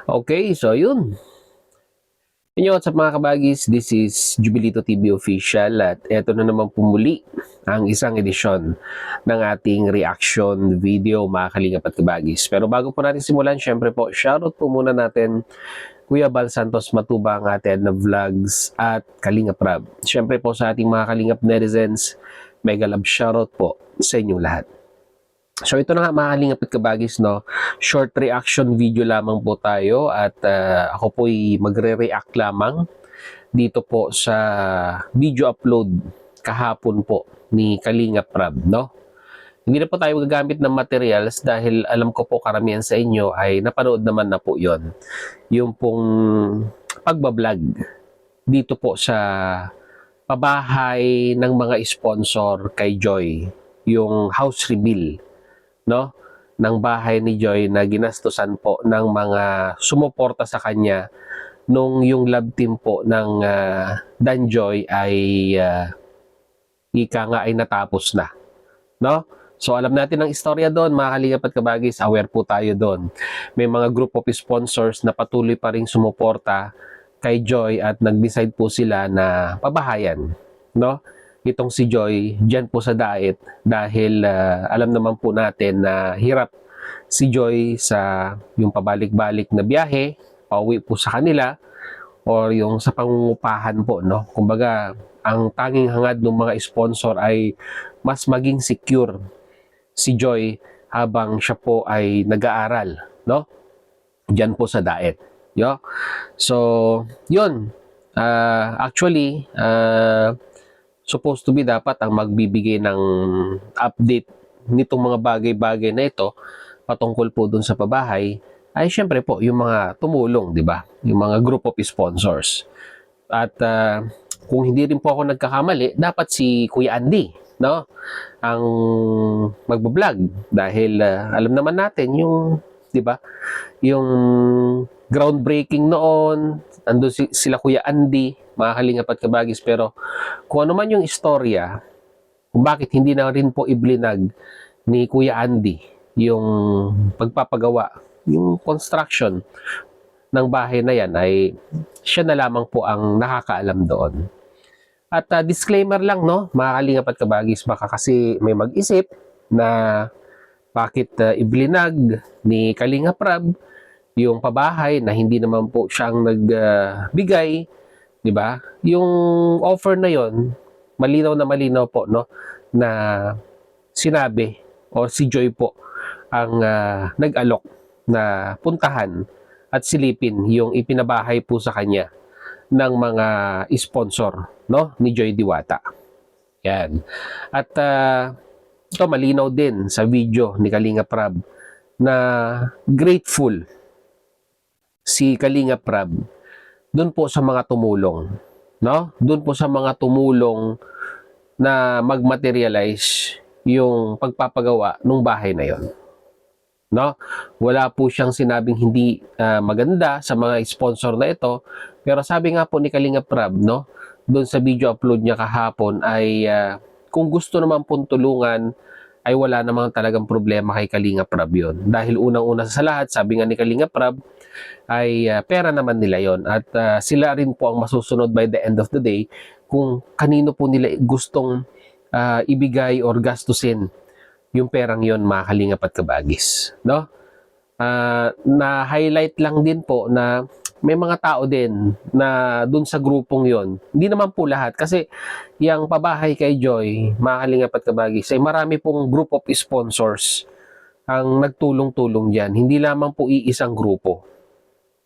Okay, so yun. Inyo, what's up mga kabagis? This is Jubilito TV Official at eto na naman pumuli ang isang edisyon ng ating reaction video mga kalingap at kabagis. Pero bago po natin simulan, syempre po, shoutout po muna natin Kuya Bal Santos Matubang, atin na vlogs at Kalingap Rab. Syempre po sa ating mga kalingap netizens, mega love shoutout po sa inyong lahat. So ito na nga mga kalingap at kabagis, no? Short reaction video lamang po tayo at ako po'y magre-react lamang dito po sa video upload kahapon po ni Kalingap Rab, no? Hindi na po tayo gagamit ng materials dahil alam ko po karamihan sa inyo ay napanood naman na po yon. Yung pong pagbablog dito po sa pabahay ng mga sponsor kay Joy, yung house reveal, no, ng bahay ni Joy na ginastusan po ng mga sumuporta sa kanya nung yung love team po ng Dan Joy ay ika nga ay natapos na, no? So alam natin ang istorya doon mga kalingap at kabagis, aware po tayo doon. May mga group of sponsors na patuloy pa ring sumuporta kay Joy at nag-decide po sila na pabahayan, no? Itong si Joy dyan po sa diet dahil alam naman po natin na hirap si Joy sa yung pabalik-balik na biyahe, pauwi po sa kanila or yung sa pangungupahan po, no? Kumbaga, ang tanging hangad ng mga sponsor ay mas maging secure si Joy habang siya po ay nag-aaral, no? Diyan po sa diet. Yo. So, yun. Actually, supposed to be dapat ang magbibigay ng update nitong mga bagay-bagay na ito patungkol po dun sa pabahay ay syempre po yung mga tumulong, di ba? Yung mga group of sponsors. At kung hindi rin po ako nagkakamali, dapat si Kuya Andy, no? Ang magbablog dahil alam naman natin yung, di ba? Yung groundbreaking noon, andun sila Kuya Andy, mga kalingap at kabagis, pero kung ano man yung istorya, kung bakit hindi na rin po iblinag ni Kuya Andy yung pagpapagawa, yung construction ng bahay na yan ay siya na lamang po ang nakakaalam doon. At disclaimer lang, no, mga kalingap at kabagis, baka kasi may mag-isip na bakit iblinag ni Kalingap Rab yung pabahay na hindi naman po siyang nagbigay, di ba? Yung offer na yon, malinaw na malinaw po, no, na sinabi o si Joy po ang nag-alok na puntahan at silipin yung ipinabahay po sa kanya ng mga sponsor, no, ni Joy Diwata. Yan. At ito malinaw din sa video ni Kalingap Rab na grateful si Kalingap Rab doon po sa mga tumulong, no? Doon po sa mga tumulong na mag-materialize yung pagpapagawa ng bahay na yon, no? Wala po siyang sinabing hindi maganda sa mga sponsor na ito, pero sabi nga po ni Kalingap Rab, no, doon sa video upload niya kahapon ay kung gusto naman pong tulungan ay wala namang talagang problema kay Kalingap Rab yun. Dahil unang-una sa lahat, sabi nga ni Kalingap Rab, ay pera naman nila yon at sila rin po ang masusunod by the end of the day kung kanino po nila gustong ibigay or gastusin yung perang yon, mga kalingap at kabagis, no? Na-highlight lang din po na may mga tao din na dun sa grupong yon, hindi naman po lahat kasi yung pabahay kay Joy, mga kalingap at kabagis, ay marami pong group of sponsors ang nagtulong-tulong dyan, hindi lamang po iisang grupo,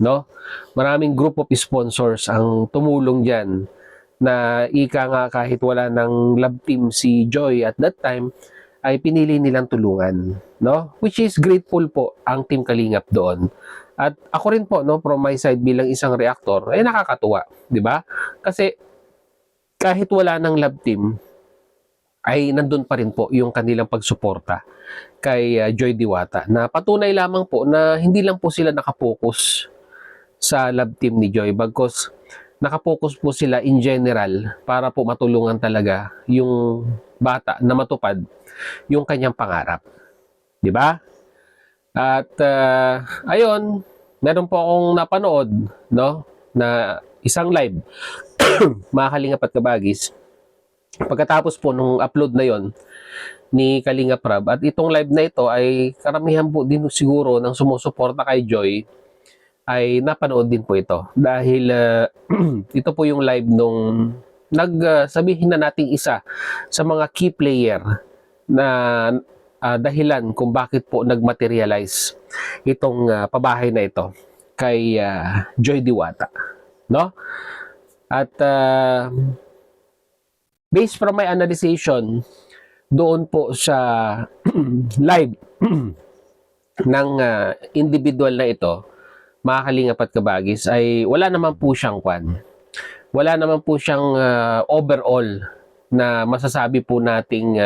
no? Maraming group of sponsors ang tumulong diyan na ika nga kahit wala ng love team si Joy at that time ay pinili nilang tulungan, no? Which is grateful po ang Team Kalingap doon. At ako rin po, no, from my side bilang isang reactor, ay nakakatuwa, di ba? Kasi kahit wala ng love team ay nandun pa rin po yung kanilang pagsuporta kay Joy Diwata na patunay lamang po na hindi lang po sila nakapokus sa love team ni Joy, bagkus nakapokus po sila in general para po matulungan talaga yung bata na matupad yung kanyang pangarap, di ba? At ayun, meron po akong napanood, no, na isang live, mga Kalingap at Kabagis. Pagkatapos po nung upload na yon ni Kalingap Rab, at itong live na ito ay karamihan po din siguro ng sumusuporta kay Joy ay napanood din po ito. Dahil ito po yung live nung sabihin na nating isa sa mga key player na dahilan kung bakit po nagmaterialize itong pabahay na ito kay Joy Diwata, no? At based from my analyzation doon po sa live ng individual na ito, mga Kalingap at Kabagis, ay wala naman po siyang wala naman po siyang overall na masasabi po nating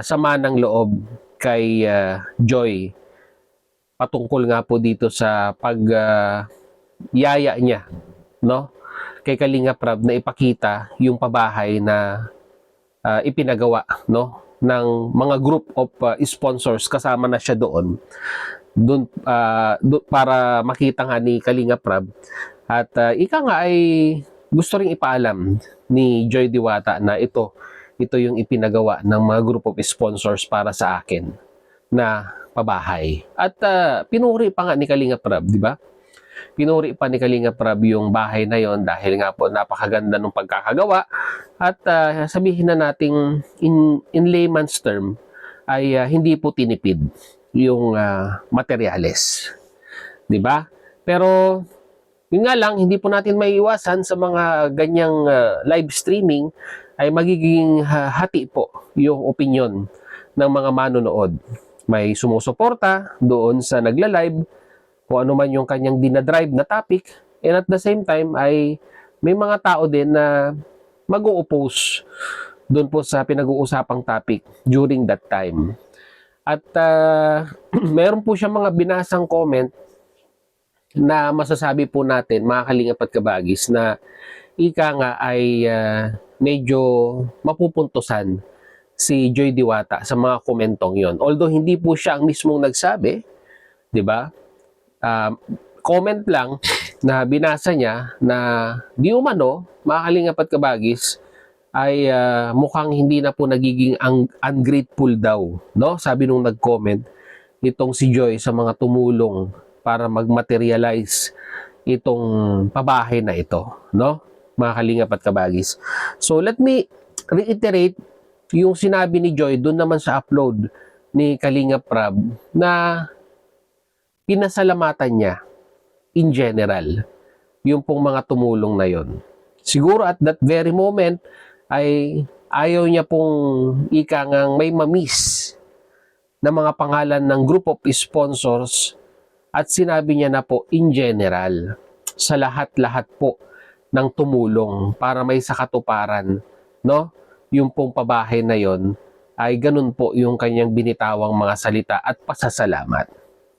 sama ng loob kay Joy patungkol nga po dito sa yaya niya, no, kay Kalingap Rab na ipakita yung pabahay na ipinagawa, no, ng mga group of sponsors. Kasama na siya doon para makita nga ni Kalingap Rab. At ika nga ay gusto ring ipaalam ni Joy Diwata na ito yung ipinagawa ng mga group of sponsors para sa akin na pabahay. At pinuri pa nga ni Kalingap Rab, di ba? Pinuri pa ni Kalingap Rab yung bahay na yon dahil nga po napakaganda ng pagkakagawa. At sabihin na nating in layman's term ay hindi po tinipid yung materyales. 'Di ba? Pero yun nga lang, hindi po natin maiiwasan sa mga ganyang live streaming ay magiging hati po yung opinion ng mga manonood. May sumusuporta doon sa nagla-live kung ano man yung kanyang dinadrive na topic, and at the same time ay may mga tao din na mag-o-oppose doon po sa pinag-uusapang topic during that time. At meron po siya mga binasang comment na masasabi po natin, mga Kalingap at Kabagis, na ika nga ay medyo mapupuntusan si Joy Diwata sa mga komentong yon. Although hindi po siya ang mismong nagsabi, di ba? Comment lang na binasa niya na di umano, mga Kalingap at Kabagis, ay mukhang hindi na po nagiging ungrateful daw, no? Sabi nung nag-comment itong si Joy sa mga tumulong para mag-materialize itong pabahay na ito, no? Mga Kalingap at Kabagis. So let me reiterate yung sinabi ni Joy doon naman sa upload ni Kalingap Rab na pinasalamatan niya in general yung pong mga tumulong na yon. Siguro at that very moment ay ayaw niya pong ikangang may mamiss na mga pangalan ng group of sponsors, at sinabi niya na po in general sa lahat-lahat po ng tumulong para may sakatuparan, no? Yung pong pabahay na yon ay ganun po yung kanyang binitawang mga salita at pasasalamat.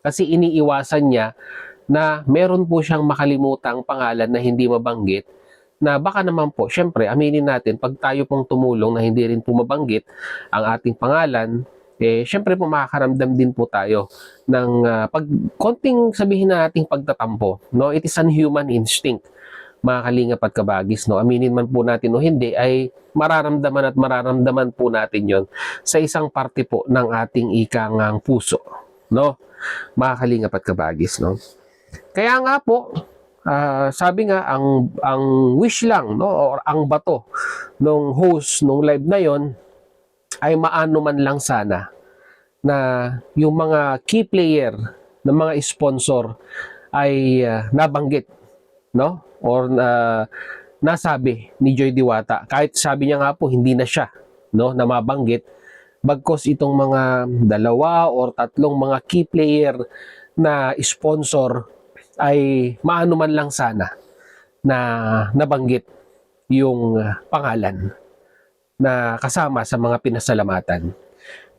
Kasi iniiwasan niya na meron po siyang makalimutang pangalan na hindi mabanggit, na baka naman po, syempre, aminin natin, pag tayo pong tumulong na hindi rin po mabanggit ang ating pangalan, syempre po makakaramdam din po tayo ng konting sabihin na nating pagtatampo, no? It is an human instinct, mga Kalingap at Kabagis, no? Aminin man po natin o hindi, ay mararamdaman at mararamdaman po natin yon sa isang parte po ng ating ikangang puso, no? Mga Kalingap at Kabagis, no? Kaya nga po, sabi nga, ang wish lang, no, or ang bato nung host nung live na yon ay maano man lang sana na yung mga key player ng mga sponsor ay nabanggit, no, or nasabi ni Joy Diwata. Kahit sabi niya nga po hindi na siya, no, na mabanggit, bagkos itong mga dalawa or tatlong mga key player na sponsor ay maano man lang sana na nabanggit yung pangalan na kasama sa mga pinasalamatan.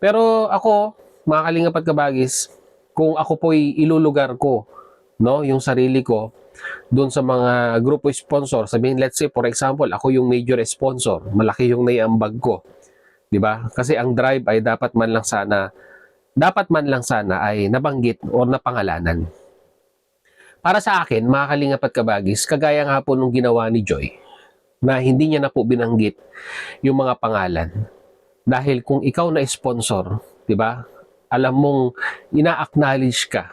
Pero ako, mga Kalingap at Kabagis, kung ako po'y ilulugar ko, no, yung sarili ko doon sa mga grupo sponsor, sabihin, let's say for example, ako yung major sponsor, malaki yung naiambag ko, di ba? Kasi ang drive ay dapat man lang sana ay nabanggit o napangalanan. Para sa akin, mga kalingap at kabagis, kagaya nga po nung ginawa ni Joy, na hindi niya na po binanggit yung mga pangalan. Dahil kung ikaw na sponsor, di ba? Alam mong ina-acknowledge ka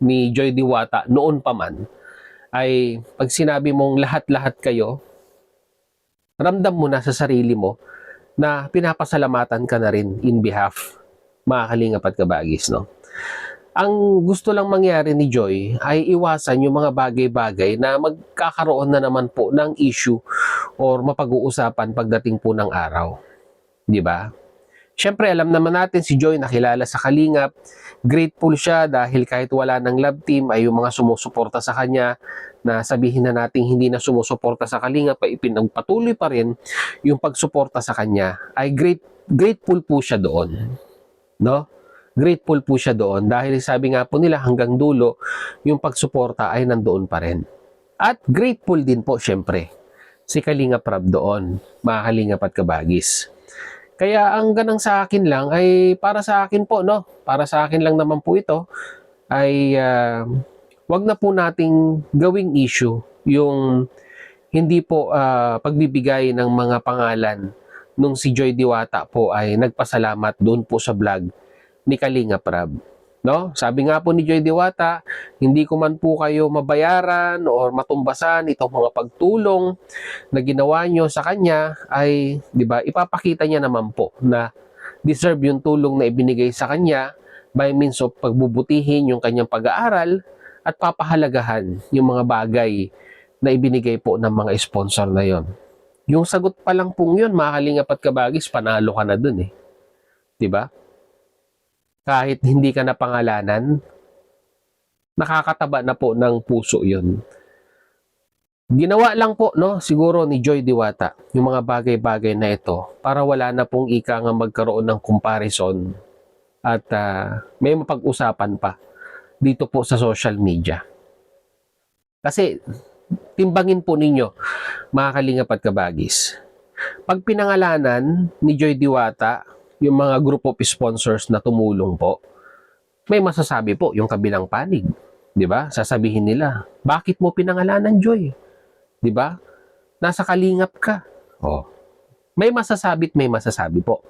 ni Joy Diwata noon pa man, ay pag sinabi mong lahat-lahat kayo, ramdam mo na sa sarili mo na pinapasalamatan ka na rin in behalf, mga kalingap at kabagis, no? Ang gusto lang mangyari ni Joy ay iwasan yung mga bagay-bagay na magkakaroon na naman po ng issue or mapag-uusapan pagdating po ng araw. Di ba? Siyempre, alam naman natin si Joy nakilala sa Kalingap. Grateful siya dahil kahit wala ng love team ay yung mga sumusuporta sa kanya, na sabihin na natin hindi na sumusuporta sa Kalingap ay ipinagpatuloy pa rin yung pagsuporta sa kanya, ay grateful po siya doon. No? Grateful po siya doon dahil sabi nga po nila hanggang dulo yung pagsuporta ay nandoon pa rin. At grateful din po syempre si Kalingap Rab doon, mga kalingap at kabagis. Kaya ang ganang sa akin lang ay para sa akin po, no? Para sa akin lang naman po ito ay wag na po nating gawing issue yung hindi po pagbibigay ng mga pangalan nung si Joy Diwata po ay nagpasalamat doon po sa vlog ni Kalingap Rab. No? Sabi nga po ni Joy Diwata, hindi ko man po kayo mabayaran or matumbasan itong mga pagtulong na ginawa nyo sa kanya ay, di ba, ipapakita niya naman po na deserve yung tulong na ibinigay sa kanya by means of pagbubutihin yung kanyang pag-aaral at papahalagahan yung mga bagay na ibinigay po ng mga sponsor na yon. Yung sagot pa lang pong yun, mga kalingap at kabagis, panalo ka na dun eh. Di ba? Kahit hindi ka na pangalanan, nakakataba na po ng puso yun. Ginawa lang po, no, siguro ni Joy Diwata, yung mga bagay-bagay na ito para wala na pong ika nga magkaroon ng comparison at may mapag-usapan pa dito po sa social media. Kasi timbangin po ninyo, mga kalingap at kabagis, pag pinangalanan ni Joy Diwata yung mga group of sponsors na tumulong po, may masasabi po yung kabilang panig. Di ba? Sasabihin nila, bakit mo pinangalanan, Joy? Di ba? Nasa Kalingap ka. Oh. May masasabi po.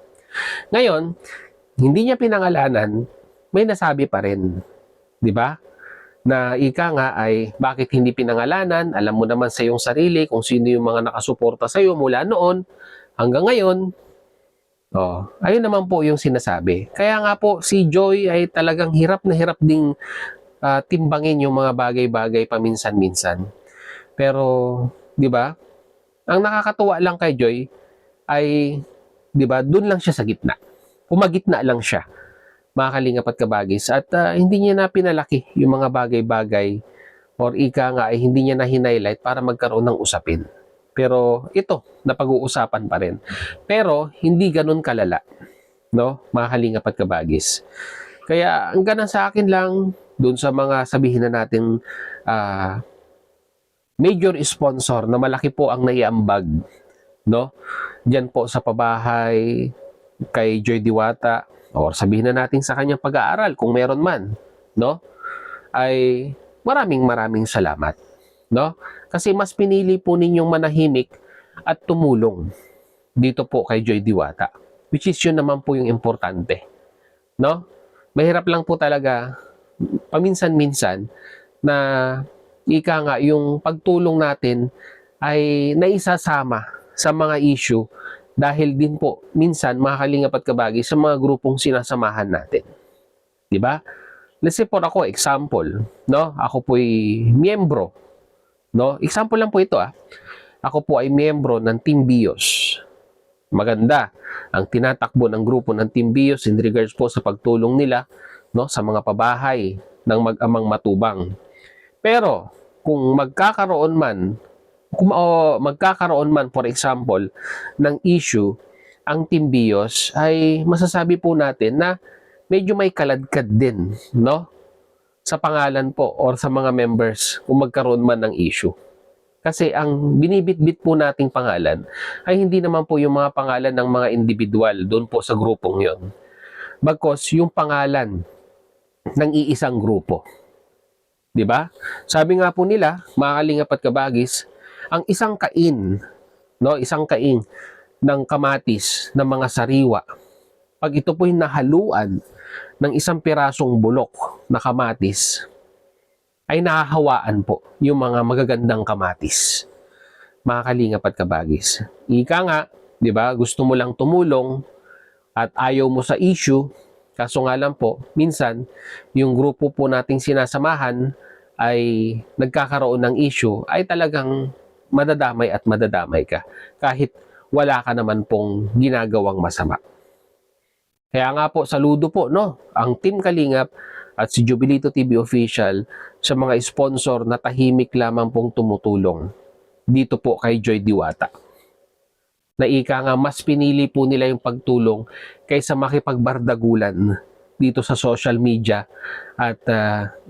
Ngayon, hindi niya pinangalanan, may nasabi pa rin. Di ba? Na ika nga ay, bakit hindi pinangalanan? Alam mo naman sa iyong sarili kung sino yung mga nakasuporta sa iyo mula noon hanggang ngayon. Oh, ayun naman po yung sinasabi. Kaya nga po si Joy ay talagang hirap na hirap ding timbangin yung mga bagay-bagay paminsan-minsan. Pero, 'di ba? Ang nakakatuwa lang kay Joy ay 'di ba, doon lang siya sa gitna. Pumagitna lang siya. Mga kalingap at kabagis at hindi niya na pinalaki yung mga bagay-bagay or ika nga ay hindi niya na hinighlight para magkaroon ng usapin. Pero ito, napag-uusapan pa rin. Pero hindi ganun kalala, no? Mga kalingap at kabagis. Kaya ang ganun sa akin lang, dun sa mga sabihin na natin major sponsor na malaki po ang naiambag, no? Diyan po sa pabahay kay Joy Diwata or sabihin na natin sa kanyang pag-aaral kung meron man, no? Ay maraming salamat, no? Kasi mas pinili po ninyong manahimik at tumulong dito po kay Joy Diwata. Which is yun naman po yung importante. No? Mahirap lang po talaga paminsan-minsan na ika nga yung pagtulong natin ay naisasama sa mga issue dahil din po minsan mga kalingap at kabagi sa mga grupong sinasamahan natin. 'Di ba? Let's say for ako, example, no? Ako po'y miyembro. No? Example lang po ito Ako po ay miyembro ng Team Bios. Maganda ang tinatakbo ng grupo ng Team Bios in regards po sa pagtulong nila, no, sa mga pabahay ng mag-amang matubang. Pero kung magkakaroon man for example ng issue ang Team Bios, ay masasabi po natin na medyo may kaladkad din, no? Sa pangalan po or sa mga members kung magkaroon man ng issue. Kasi ang binibitbit po nating pangalan ay hindi naman po yung mga pangalan ng mga individual doon po sa grupong yon. Bagkos yung pangalan ng iisang grupo. 'Di ba? Sabi nga po nila, mga kalingap at kabagis, ang isang kain, no, isang kain ng kamatis ng mga sariwa, pag ito po'y nahaluan ng isang pirasong bulok na kamatis, ay nakahawaan po yung mga magagandang kamatis. Mga kalingap at kabagis. Ika nga, 'di ba? Gusto mo lang tumulong at ayaw mo sa issue, kaso nga lang po, minsan yung grupo po nating sinasamahan ay nagkakaroon ng issue, ay talagang madadamay at madadamay ka kahit wala ka naman pong ginagawang masama. Kaya nga po, saludo po, no, ang Team Kalingap at si Jubilito TV Official sa mga sponsor na tahimik lamang pong tumutulong dito po kay Joy Diwata. Na ika nga, mas pinili po nila yung pagtulong kaysa makipagbardagulan dito sa social media at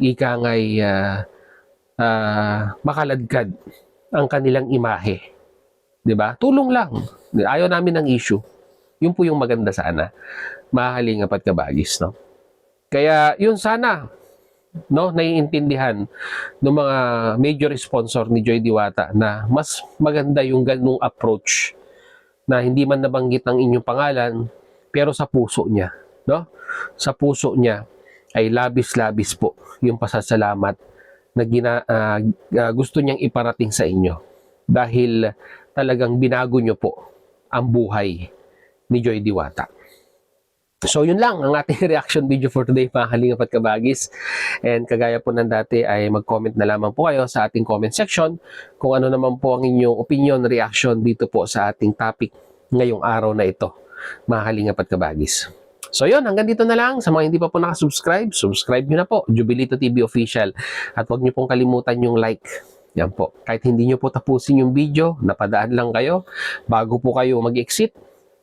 ika nga'y makaladkad ang kanilang imahe. 'Di ba? Tulong lang. Ayaw namin ng issue. Yun po yung maganda sana. Mga kalingap at kabagis, no? Kaya yun sana, no, naiintindihan ng mga major sponsor ni Joy Diwata na mas maganda yung ganung approach na hindi man nabanggit ang inyong pangalan, pero sa puso niya, no? Sa puso niya ay labis-labis po yung pasasalamat na gusto niyang iparating sa inyo dahil talagang binago niyo po ang buhay ni Joy Diwata. So yun lang ang ating reaction video for today, mga kalingap at kabagis. And kagaya po ng dati ay mag-comment na lamang po kayo sa ating comment section kung ano naman po ang inyong opinion, reaction dito po sa ating topic ngayong araw na ito, mga kalingap at kabagis. So yun, hanggang dito na lang. Sa mga hindi pa po nakasubscribe, subscribe nyo na po, Jubilito TV Official. At huwag nyo pong kalimutan yung like. Yan po. Kahit hindi nyo po tapusin yung video, napadaan lang kayo, bago po kayo mag-exit,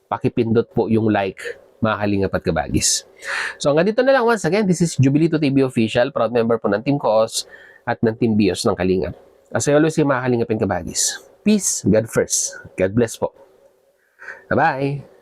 pakipindot po yung like, mga kalingap at kabagis. So hanggang dito na lang. Once again, this is Jubilito TV Official, proud member po ng Team Koos at ng Team Bios ng Kalingap. As I always say, mga kalingap and kabagis, peace, God first. God bless po. Bye-bye!